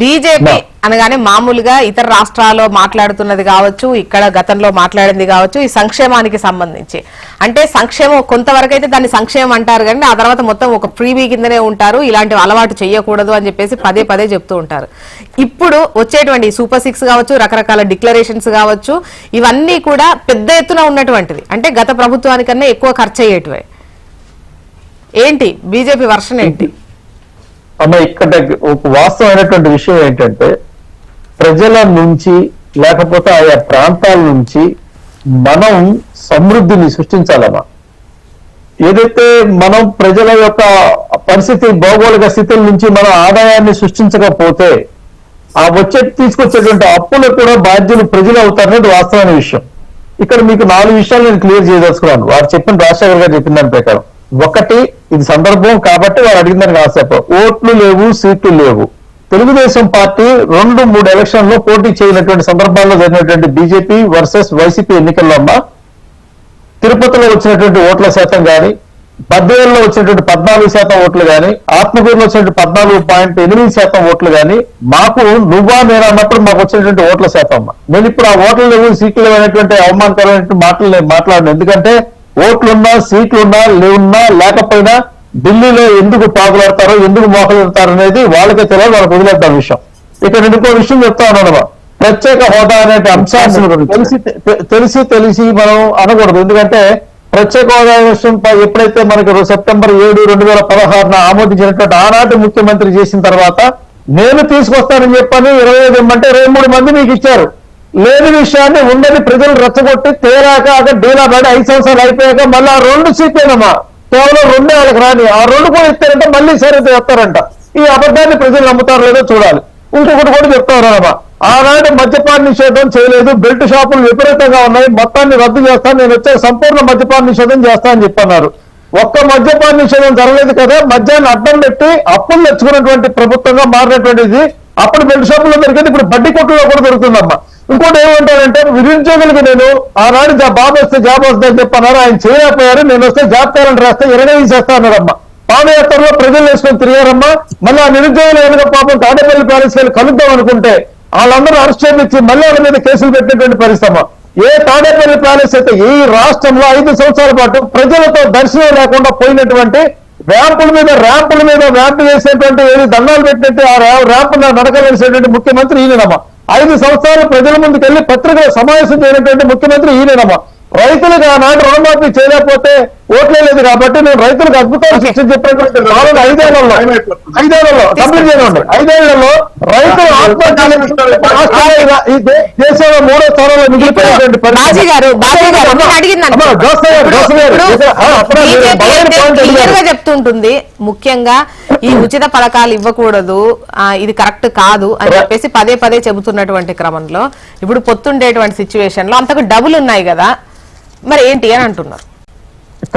BJP అనగానే మామూలుగా ఇతర రాష్ట్రాల్లో మాట్లాడుతున్నది కావచ్చు, ఇక్కడ గతంలో మాట్లాడింది కావచ్చు, ఈ సంక్షేమానికి సంబంధించి అంటే సంక్షేమం కొంతవరకు అయితే దాన్ని సంక్షేమం అంటారు, కానీ ఆ తర్వాత మొత్తం ఒక ఫ్రీబీ కిందనే ఉంటారు, ఇలాంటివి అలవాటు చేయకూడదు అని చెప్పేసి పదే పదే చెప్తూ ఉంటారు. ఇప్పుడు వచ్చేటువంటి సూపర్ 6 కావచ్చు, రకరకాల డిక్లరేషన్స్ కావచ్చు, ఇవన్నీ కూడా పెద్ద ఎత్తున ఉన్నటువంటిది, అంటే గత ప్రభుత్వానికన్నా ఎక్కువ ఖర్చు అయ్యేటివే. ఏంటి బీజేపీ వర్షన్ ఏంటి? అమ్మ, ఇక్కడ ఒక వాస్తవమైనటువంటి విషయం ఏంటంటే, ప్రజల నుంచి లేకపోతే ఆయా ప్రాంతాల నుంచి మనం సమృద్ధిని సృష్టించాలమ్మా. ఏదైతే మనం ప్రజల యొక్క పరిస్థితి, భౌగోళిక స్థితుల నుంచి మనం ఆదాయాన్ని సృష్టించకపోతే ఆ తీసుకొచ్చేటువంటి అప్పులు కూడా బాధ్యులు ప్రజలు అవుతారనేది వాస్తవమైన విషయం. ఇక్కడ మీకు 4 విషయాలు నేను క్లియర్ చేయదలుచుకున్నాను. వారు చెప్పిన రాజశేఖర్ గారు చెప్పిన దాని ప్రకారం. ఒకటి, ఇది సందర్భం కాబట్టి వారు అడిగిన దానికి ఆశప ఓట్లు లేవు, సీట్లు లేవు. తెలుగుదేశం పార్టీ 2-3 ఎలక్షన్లో పోటీ చేయనటువంటి సందర్భాల్లో జరిగినటువంటి బీజేపీ వర్సెస్ వైసీపీ ఎన్నికల్లో అమ్మ, తిరుపతిలో వచ్చినటువంటి ఓట్ల శాతం కానీ, బద్వేల్లో వచ్చినటువంటి 14% ఓట్లు కానీ, ఆత్మకూరులో వచ్చినటువంటి 14.8% ఓట్లు కానీ, మాకు నువ్వా నేను అన్నప్పుడు మాకు వచ్చినటువంటి ఓట్ల శాతం అమ్మ. నేను ఇప్పుడు ఆ ఓట్లు లేవు, సీట్లు లేవు అనేటువంటి అవమానకరమైనటువంటి మాటలు నేను మాట్లాడను. ఎందుకంటే ఓట్లున్నా, సీట్లున్నా, లేవున్నా లేకపోయినా ఢిల్లీలో ఎందుకు పాకులాడతారో, ఎందుకు మోకలాడతారో అనేది వాళ్ళకే తెలియదు, వాళ్ళకి వదిలేద్దాం విషయం. ఇక్కడ ఇంకో విషయం చెప్తా ఉన్నాను. ప్రత్యేక హోదా అనే అంశాన్ని తెలిసి మనం అనకూడదు. ఎందుకంటే ప్రత్యేక హోదా విషయం ఎప్పుడైతే మనకి సెప్టెంబర్ 7, 2016 ఆమోదించినటువంటి ఆనాటి ముఖ్యమంత్రి చేసిన తర్వాత నేను తీసుకొస్తానని చెప్పని 25 ఇమ్మంటే 23 మంది మీకు ఇచ్చారు. లేని విషయాన్ని ఉందని ప్రజలు రెచ్చగొట్టి తేరాక అక్కడ డీలా పడి 5 సంవత్సరాలు అయిపోయాక మళ్ళీ 2 సీట్లేనమ్మా, కేవలం 2 వాళ్ళకి రాని, ఆ 2 కూడా ఇస్తారంటే మళ్ళీ సరే చెప్తారంట. ఈ అబద్ధాన్ని ప్రజలు నమ్ముతారు లేదో చూడాలి. ఇంకొకటి కూడా చెప్తారమ్మా, ఆనాడు మద్యపాన నిషేధం చేయలేదు, బెల్ట్ షాపులు విపరీతంగా ఉన్నాయి, మొత్తాన్ని రద్దు చేస్తాను, నేను వచ్చే సంపూర్ణ మద్యపాన నిషేధం చేస్తా అని చెప్పన్నారు. ఒక్క మద్యపాన నిషేధం జరగలేదు కదా, మద్యాన్ని అడ్డం పెట్టి అప్పులు తెచ్చుకున్నటువంటి ప్రభుత్వంగా మారినటువంటిది. అప్పుడు బెల్ట్ షాపుల్లో దొరికింది, ఇప్పుడు బడ్డీ కొట్టులో కూడా దొరుకుతుందమ్మా. ఇంకోటి ఏమంటారంటే, నిరుద్యోగులకి నేను ఆనాడు బాబు వస్తే జాబ్ వస్తుందని చెప్పన్నారు, ఆయన చేయలేకపోయారు, నేను వస్తే జాబ్ క్యాలెండర్ రాస్తే 20 చేస్తా అన్నారమ్మా. పాదయాత్రలో ప్రజలు వేసుకొని తిరిగారమ్మా. మళ్ళీ ఆ నిరుద్యోగులు వెనుక పాపం తాడేపల్లి ప్యాలెస్ వెళ్ళి కలుద్దాం అనుకుంటే వాళ్ళందరూ అరెస్ట్ చేయించి మళ్ళీ వాళ్ళ మీద కేసులు పెట్టినటువంటి పరిశ్రమ. ఏ తాడేపల్లి ప్యాలెస్ అయితే ఈ రాష్ట్రంలో 5 సంవత్సరాల పాటు ప్రజలతో దర్శనం లేకుండా పోయినటువంటి ర్యాంపుల మీద ర్యాంపు వేసేటువంటి దండాలు పెట్టినట్టు ఆ ర్యాంపు నడక వేసేటువంటి ముఖ్యమంత్రి ఈయనమ్మా. 5 సంవత్సరాలు ప్రజల ముందుకు వెళ్లి పత్రికల సమావేశం చేయనటువంటి ముఖ్యమంత్రి ఈయనమ్మా. రైతులకు ఆనాడు రుణమాఫీ చేయలేకపోతే ఓట్లే లేదు కాబట్టి నేను రైతులకు అద్భుతాలు శిక్షణ చెప్పినటువంటి 5 ఏళ్లలో కంప్లీట్ చేయండి. 5 ఏళ్లలో రైతులు ఆత్మహత్య దేశంలో 3వ స్థానంలో మిగిలిపోయినటువంటి చెప్తుంటుంది. ముఖ్యంగా ఈ ఉచిత పథకాలు ఇవ్వకూడదు, ఇది కరెక్ట్ కాదు అని చెప్పేసి పదే పదే చెబుతున్నటువంటి క్రమంలో ఇప్పుడు పొత్తుండేటువంటి సిచ్యువేషన్ లో అంతకు డబుల్ ఉన్నాయి కదా, మరి ఏంటి అని అంటున్నారు.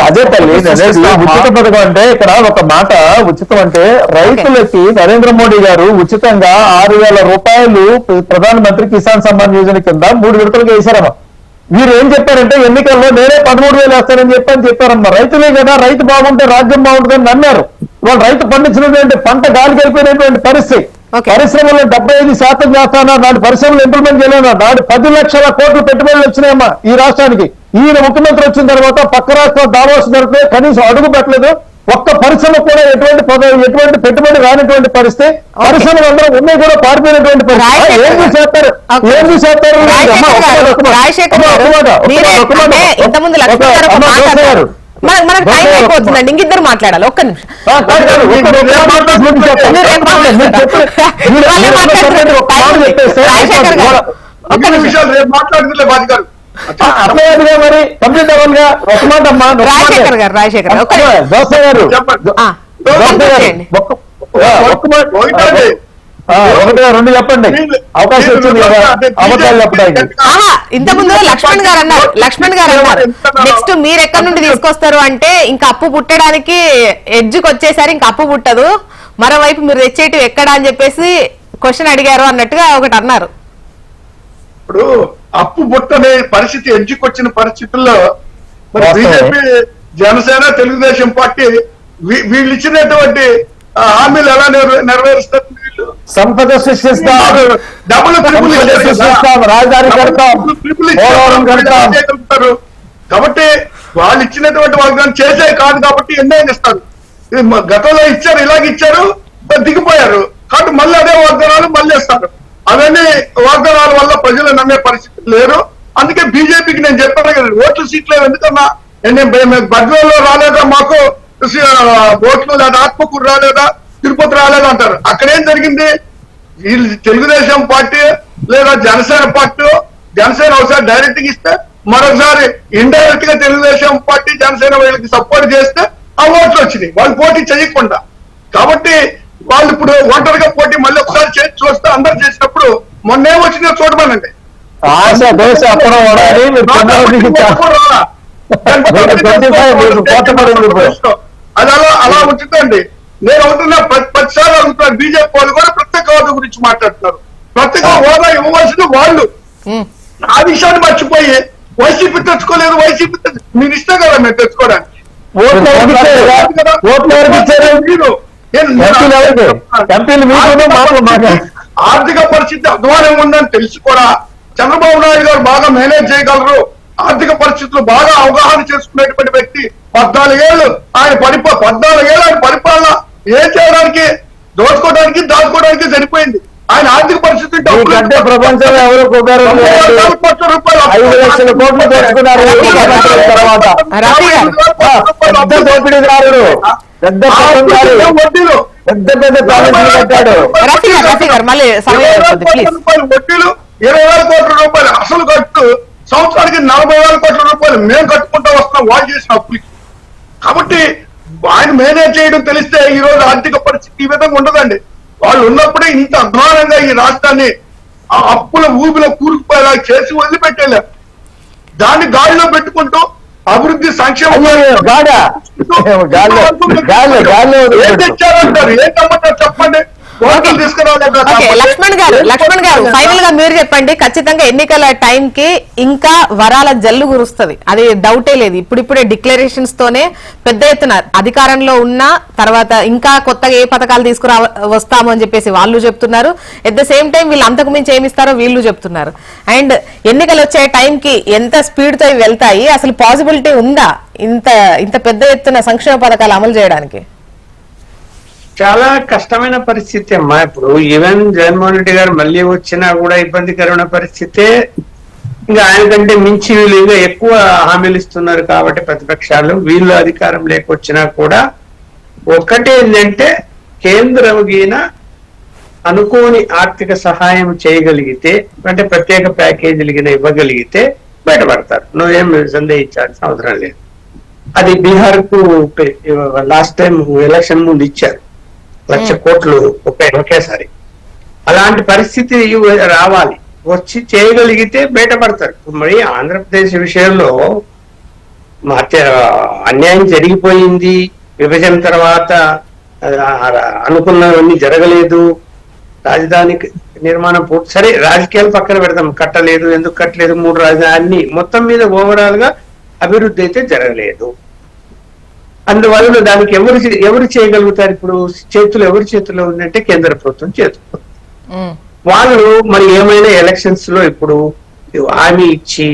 అదే తల్లి, ఉచిత పథకం అంటే ఇక్కడ ఒక మాట, ఉచితం అంటే రైతులకి నరేంద్ర మోడీ గారు ఉచితంగా 6,000 రూపాయలు ప్రధానమంత్రి కిసాన్ సమ్మాన్ యోజన కింద 3 విడతలుగా వేశారమ్మా. వీరు ఏం చెప్పారంటే ఎన్నికల్లో నేనే 13,000 వేస్తానని చెప్పారమ్మా. రైతులే కదా, రైతు బాగుంటే రాజ్యం బాగుంటుందని నమ్మారు. వాళ్ళు రైతు పండించినటువంటి పంట గాలికి వెళ్ళిపోయినటువంటి పరిస్థితి. పరిశ్రమలో 75% చేస్తానా, నాటి పరిశ్రమలు ఇంప్లిమెంట్ చేయలేనా, నాటి 10 లక్షల కోట్లు పెట్టుబడులు వచ్చినాయమ్మా ఈ రాష్ట్రానికి. ఈయన ముఖ్యమంత్రి వచ్చిన తర్వాత పక్క రాష్ట్రం దావోస్ జరిగితే కనీసం అడుగు పెట్టలేదు. ఒక్క పరిశ్రమ కూడా ఎటువంటి పెట్టుబడి రానటువంటి పరిస్థితి. పరిశ్రమలు అందరూ ఉన్నాయి కూడా పారిపోయినటువంటి పరిస్థితి. ఏం చేస్తారు మనకు టైం అయిపోతుందండి, ఇంకిద్దరు మాట్లాడాలి. ఒక్క నిమిషం మరి కంప్లీట్ అవ్వాలిగా. ఒక మాట అమ్మా, రాజశేఖర్ గారు దోస గారు ఒకటి 2 చెప్పండి, అవకాశం వచ్చింది కదా అబద్ధాలు చెప్పడానికి. ఇంతకుముందు లక్ష్మణ్ గారు అన్నారు నెక్స్ట్ మీరు ఎక్కడి నుండి తీసుకొస్తారు అంటే ఇంకా అప్పు పుట్టడానికి ఎడ్జ్కి వచ్చేసరి ఇంకా అప్పు పుట్టదు, మరోవైపు మీరు తెచ్చేటివి ఎక్కడ అని చెప్పేసి క్వశ్చన్ అడిగారు అన్నట్టుగా ఒకటి అన్నారు. ఇప్పుడు అప్పు పుట్టనే పరిస్థితి ఎడ్జ్కి వచ్చిన పరిస్థితుల్లో మరి బీజేపీ, జనసేన, తెలుగుదేశం పార్టీ వీళ్ళు ఇచ్చినటువంటి హామీలు ఎలా నెరవేరుస్తారు? సంపద సృష్టిస్తాం, డబ్బులు ట్రిపుల్ సంపద సృష్టిస్తాం, రాజధాని కడతాం, పోలవరం కడతాం. చేయగలుగుతారు. కాబట్టి వాళ్ళు ఇచ్చినటువంటి వాగ్దానం చేసే కాదు కాబట్టి ఎన్నైనా ఇస్తారు. ఇది గతంలో ఇచ్చారు, ఇలాగ ఇచ్చారు, దిగిపోయారు. కాబట్టి మళ్ళీ అదే వాగ్దానాలు మళ్ళీ ఇస్తారు. అవన్నీ వాగ్దానాల వల్ల ప్రజలు నమ్మే పరిస్థితి లేరు. అందుకే బీజేపీకి నేను చెప్పాను కదా, ఓట్లు సీట్లు ఎందుకన్నా బడ్జెట్లో రాలేదా, మాకు ఓట్లు లేదా ఆత్మకూరు రాలేదా, తిరుపతి రాలేదా అంటారు. అక్కడేం జరిగింది, వీళ్ళు తెలుగుదేశం పార్టీ లేదా జనసేన పార్టీ, జనసేన ఒకసారి డైరెక్ట్ గా ఇస్తే మరొకసారి ఇండైరెక్ట్ గా తెలుగుదేశం పార్టీ జనసేన వీళ్ళకి సపోర్ట్ చేస్తే ఆ ఓట్లు వచ్చినాయి, వాళ్ళు పోటీ చేయకుండా. కాబట్టి వాళ్ళు ఇప్పుడు ఒంటరిగా పోటీ మళ్ళీ ఒకసారి చేసి చూస్తే అందరు చేసినప్పుడు మొన్నేం వచ్చినా చూడమనండి. ఆశ దోశ అప్పుడు వడాలి, మీరు అది అలా ఉంటుందండి. నేను అవుతున్నా ప్రతిసారి అడుగుతున్నాను, బీజేపీ వాళ్ళు కూడా ప్రత్యేక హోదా గురించి మాట్లాడుతున్నారు. ప్రత్యేక హోదా ఇవ్వవలసిన వాళ్ళు ఆ విషయాన్ని మర్చిపోయి వైసీపీ తెచ్చుకోలేదు, వైసీపీ మీరు ఇస్తే కదా మేము తెచ్చుకోవడానికి. ఆర్థిక పరిస్థితి అధ్వానం ఉందని తెలిసి కూడా చంద్రబాబు నాయుడు గారు బాగా మేనేజ్ చేయగలరు, ఆర్థిక పరిస్థితులు బాగా అవగాహన చేసుకునేటువంటి వ్యక్తి. 14 ఏళ్ళు ఆయన 14 ఏళ్ళు ఆయన పరిపాలన ఏం చేయడానికి, దోచుకోవడానికి దాచుకోవడానికి సరిపోయింది. ఆయన ఆర్థిక పరిస్థితి ప్రపంచంలో ఎవరు కోట్ల రూపాయలు 5 లక్షల కోట్లు దోచుకున్నారు తర్వాత. పెద్ద దోపిడీదారుడు, పెద్ద వడ్డీలు, పెద్ద పెద్ద ప్రాజెక్టులు కట్టాడు. వడ్డీలు 20,000 కోట్ల రూపాయలు అసలు కట్టు, సంవత్సరానికి 40,000 కోట్ల రూపాయలు మేము కట్టుకుంటూ వస్తున్నాం వాళ్ళు చేసిన అప్పులకి. కాబట్టి ఆయన మేనేజ్ చేయడం తెలిస్తే ఈ రోజు ఆర్థిక పరిస్థితి ఈ విధంగా ఉండదండి. వాళ్ళు ఉన్నప్పుడే ఇంత అధ్వానంగా ఈ రాష్ట్రాన్ని ఆ అప్పుల ఊబిలో కూరుకుపోయేలా చేసి వదిలిపెట్టేలేరు. దాన్ని గాలిలో పెట్టుకుంటూ అభివృద్ధి సంక్షేమం ఏం తెచ్చారంటారు, ఏం తెమ్మంటారు చెప్పండి. లక్ష్మణ్ గారు ఫైనల్ గా మీరు చెప్పండి. ఖచ్చితంగా ఎన్నికల టైం కి ఇంకా వరాల జల్లు కురుస్తుంది, అది డౌటే లేదు. ఇప్పుడిప్పుడే డిక్లరేషన్స్ తోనే పెద్ద ఎత్తున అధికారంలో ఉన్న తర్వాత ఇంకా కొత్తగా ఏ పథకాలు వస్తాము అని చెప్పేసి వాళ్ళు చెప్తున్నారు. ఎట్ ద సేమ్ టైం వీళ్ళు అంతకు మించి ఏమిస్తారో వీళ్ళు చెప్తున్నారు. అండ్ ఎన్నికలు వచ్చే టైంకి ఎంత స్పీడ్ తో వెళ్తాయి, అసలు పాసిబిలిటీ ఉందా ఇంత పెద్ద ఎత్తున సంక్షేమ పథకాలు అమలు చేయడానికి? చాలా కష్టమైన పరిస్థితి అమ్మా. ఇప్పుడు ఈవెన్ జగన్మోహన్ రెడ్డి గారు మళ్ళీ వచ్చినా కూడా ఇబ్బందికరమైన పరిస్థితే. ఇంకా ఆయన కంటే మించి వీళ్ళు ఇంకా ఎక్కువ హామీలు ఇస్తున్నారు కాబట్టి ప్రతిపక్షాలు, వీళ్ళు అధికారం లేకొచ్చినా కూడా ఒక్కటే ఏంటంటే కేంద్రం గీన అనుకోని ఆర్థిక సహాయం చేయగలిగితే, అంటే ప్రత్యేక ప్యాకేజీలు గిన ఇవ్వగలిగితే బయటపడతారు. నువ్వేం సందేహించాల్సిన అవసరం లేదు. అది బీహార్ కు లాస్ట్ టైం ఎలక్షన్ ముందు ఇచ్చారు 1,00,000 కోట్లు ఒకేసారి. అలాంటి పరిస్థితి రావాలి, వచ్చి చేయగలిగితే బయటపడతారు. మరి ఆంధ్రప్రదేశ్ విషయంలో అన్యాయం జరిగిపోయింది, విభజన తర్వాత అనుకున్నవన్నీ జరగలేదు, రాజధాని నిర్మాణం పూర్తి సరే, రాజకీయాలు పక్కన పెడతాం, కట్టలేదు, ఎందుకు కట్టలేదు, 3 రాజధాని అన్ని మొత్తం మీద ఓవరాల్ గా అభివృద్ధి అయితే జరగలేదు. అందువల్ల దానికి ఎవరు చేయగలుగుతారు? ఇప్పుడు ఎవరి చేతిలో ఉందంటే కేంద్ర ప్రభుత్వం చేతిలో. వాళ్ళు మరి ఏమైనా ఎలక్షన్స్ లో ఇప్పుడు హామీ ఇచ్చి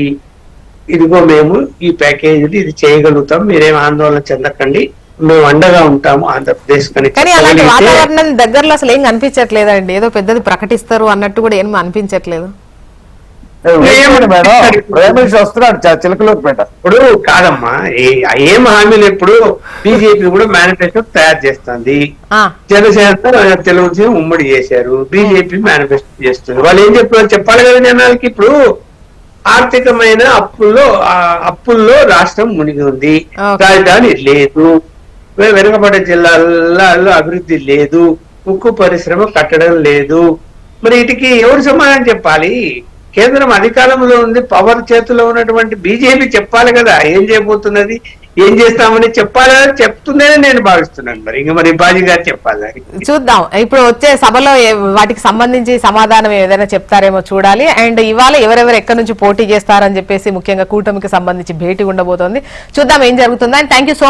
ఇదిగో మేము ఈ ప్యాకేజీలు ఇది చేయగలుగుతాం, మీరేం ఆందోళన చెందకండి, మేము అండగా ఉంటాము ఆంధ్రప్రదేశ్ కానీ అలాంటి వాతావరణం దగ్గరలో అసలు ఏం అనిపించట్లేదండి. ఏదో పెద్దది ప్రకటిస్తారు అన్నట్టు కూడా ఏం అనిపించట్లేదు. ఇప్పుడు కాదమ్మా, ఏం హామీలు ఇప్పుడు బీజేపీ కూడా మేనిఫెస్టో తయారు చేస్తుంది, జనసేన తెలుగుదేశం ఉమ్మడి చేశారు, బీజేపీ మేనిఫెస్టో చేస్తుంది. వాళ్ళు ఏం చెప్పాలి కదా జనాలకి. ఇప్పుడు ఆర్థికమైన అప్పుల్లో రాష్ట్రం మునిగి ఉంది, రాజధాని లేదు, వెనుకబడ్డ జిల్లాల్లో అభివృద్ధి లేదు, ఉక్కు పరిశ్రమ కట్టడం లేదు. మరి వీటికి ఎవరు సమాధానం చెప్పాలి? కేంద్రం అధికారంలో ఉంది, పవర్ చేతిలో ఉన్నటువంటి బీజేపీ చెప్పాలి కదా ఏం చేయబోతున్నది, ఏం చేస్తామని చెప్పాలని చెప్తుందని నేను భావిస్తున్నాను. మరి బాజీ గారు చెప్పాలి. చూద్దాం ఇప్పుడు వచ్చే సభలో వాటికి సంబంధించి సమాధానం ఏదైనా చెప్తారేమో చూడాలి. అండ్ ఇవాళ ఎవరెవరు ఎక్కడి నుంచి పోటీ చేస్తారని చెప్పేసి ముఖ్యంగా కూటమికి సంబంధించి భేటీ ఉండబోతోంది. చూద్దాం ఏం జరుగుతుందో. And thank you so